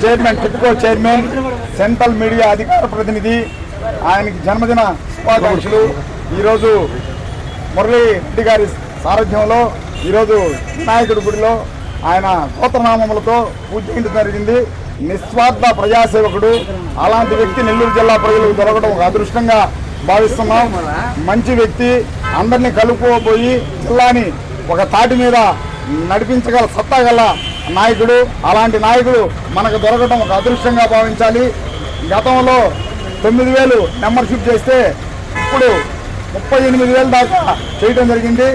Chairman TIDCO chairman central media అధికార ప్రతినిధి ఆయనకి జన్మదిన శుభాకాంక్షలు। ఈరోజు మురళీ రెడ్డి గారి సారథ్యంలో ఈరోజు వినాయకుడి గుడిలో ఆయన గోత్రనామములతో పూజ చేయడం జరిగింది। నిస్వార్థ ప్రజాసేవకుడు, అలాంటి వ్యక్తి నెల్లూరు జిల్లా ప్రజలకు దొరకడం ఒక అదృష్టంగా భావిస్తున్నాం। మంచి వ్యక్తి, అందరినీ కలుపుకోబోయి జిల్లాని ఒక తాటి మీద నడిపించగల సత్తా గల నాయకుడు। అలాంటి నాయకుడు మనకు దొరకడం ఒక అదృష్టంగా భావించాలి। గతంలో 9,000 మెంబర్షిప్ చేస్తే ఇప్పుడు 38,000 దాకా చేయడం జరిగింది।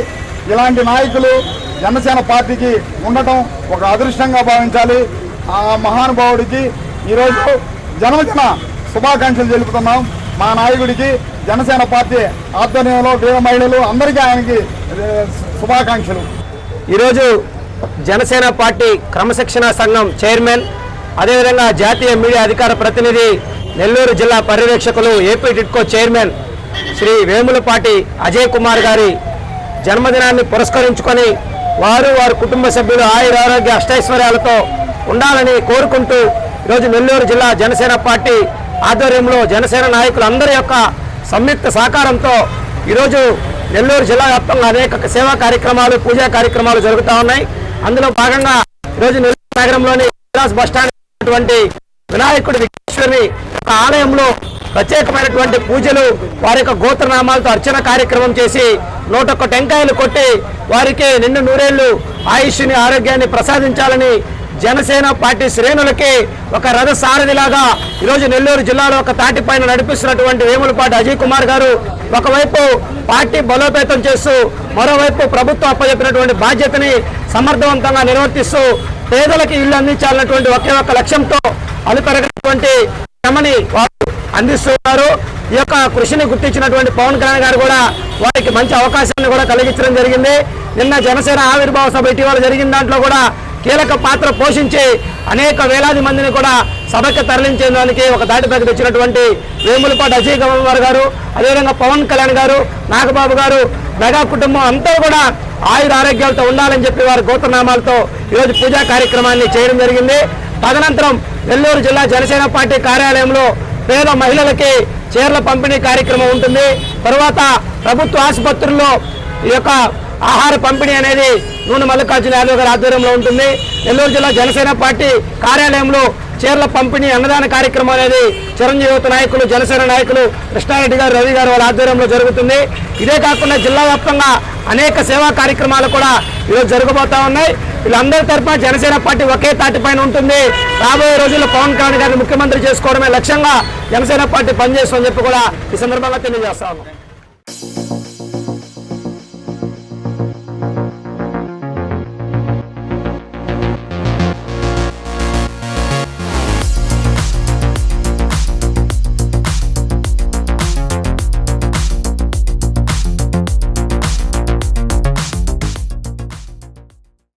ఇలాంటి నాయకులు జనసేన పార్టీకి ఉండటం ఒక అదృష్టంగా భావించాలి। ఆ మహానుభావుడికి ఈరోజు జన్మదిన శుభాకాంక్షలు తెలుపుతున్నాం। మా నాయకుడికి జనసేన పార్టీ ఆధ్వర్యంలో వీర మహిళలు అందరికీ ఆయనకి శుభాకాంక్షలు। ఈరోజు జనసేన పార్టీ క్రమశిక్షణ సంఘం చైర్మన్, అదేవిధంగా జాతీయ మీడియా అధికార ప్రతినిధి, నెల్లూరు జిల్లా పర్యవేక్షకులు, ఏపీ టిడ్కో చైర్మన్ శ్రీ వేములపాటి అజయ్ కుమార్ గారి జన్మదినాన్ని పురస్కరించుకొని వారి కుటుంబ సభ్యులు ఆయురారోగ్య అష్టైశ్వర్యాలతో ఉండాలని కోరుకుంటూ ఈరోజు నెల్లూరు జిల్లా జనసేన పార్టీ ఆధ్వర్యంలో జనసేన నాయకులు అందరి యొక్క సంయుక్త సహకారంతో ఈరోజు నెల్లూరు జిల్లా వ్యాప్తంగా అనేక సేవా కార్యక్రమాలు, పూజా కార్యక్రమాలు జరుగుతూ ఉన్నాయి। అందులో భాగంగా ఈరోజు నెల్లూరు నగరంలోని బస్టాండ్ వినాయకుడి విఘ్నేశ్వరి ఒక ఆలయంలో ప్రత్యేకమైనటువంటి పూజలు, వారి యొక్క గోత్రనామాలతో అర్చన కార్యక్రమం చేసి 101 టెంకాయలు కొట్టి వారికి నిండు నూరేళ్లు ఆయుష్ని, ఆరోగ్యాన్ని ప్రసాదించాలని జనసేన పార్టీ శ్రేణులకి ఒక రథ సారథిలాగా ఈరోజు నెల్లూరు జిల్లాలో ఒక తాటిపైన నడిపిస్తున్నటువంటి వేములపాటి అజయ్ కుమార్ గారు ఒకవైపు పార్టీ బలోపేతం చేస్తూ మరోవైపు ప్రభుత్వం అప్పచెప్పినటువంటి బాధ్యతని సమర్థవంతంగా నిర్వర్తిస్తూ పేదలకు ఇల్లు అందించాలన్నటువంటి ఒకే ఒక్క లక్ష్యంతో అలుపెరగినటువంటి శ్రమని వారు అందిస్తున్నారు। ఈ యొక్క కృషిని గుర్తించినటువంటి పవన్ కళ్యాణ్ గారు కూడా వారికి మంచి అవకాశాన్ని కూడా కలిగించడం జరిగింది। నిన్న జనసేన ఆవిర్భావ సభ ఇటీవల జరిగిన దాంట్లో కూడా కీలక పాత్ర పోషించి అనేక వేలాది మందిని కూడా సభకి తరలించేదానికి ఒక దాటిపైకి తెచ్చినటువంటి వేములపాటి అజయ్ కుమార్ గారు, అదేవిధంగా పవన్ కళ్యాణ్ గారు, నాగబాబు గారు, మెగా కుటుంబం అంతా కూడా ఆయురారోగ్యాలతో ఉండాలని చెప్పి వారి గోత్రనామాలతో ఈరోజు పూజా కార్యక్రమాన్ని చేయడం జరిగింది। తదనంతరం నెల్లూరు జిల్లా జనసేన పార్టీ కార్యాలయంలో పేద మహిళలకి చీరల పంపిణీ కార్యక్రమం ఉంటుంది। తరువాత ప్రభుత్వ ఆసుపత్రుల్లో ఈ యొక్క ఆహార పంపిణీ అనేది నూనె మల్లికార్జున యాదవ్ గారి ఆధ్వర్యంలో ఉంటుంది। నెల్లూరు జిల్లా జనసేన పార్టీ కార్యాలయంలో చీరల పంపిణీ, అన్నదాన కార్యక్రమం అనేది చిరంజీవి నాయకులు, జనసేన నాయకులు కృష్ణారెడ్డి గారు, రవి గారు వాళ్ళ ఆధ్వర్యంలో జరుగుతుంది। ఇదే కాకుండా జిల్లా వ్యాప్తంగా అనేక సేవా కార్యక్రమాలు కూడా ఈరోజు జరగబోతా ఉన్నాయి। వీళ్ళందరి తరఫున జనసేన పార్టీ ఒకే తాటిపైన ఉంటుంది। రాబోయే రోజుల్లో పవన్ కళ్యాణ్ గారిని ముఖ్యమంత్రి చేసుకోవడమే లక్ష్యంగా జనసేన పార్టీ పనిచేస్తుందని చెప్పి కూడా ఈ సందర్భంగా తెలియజేస్తా ఉన్నాం।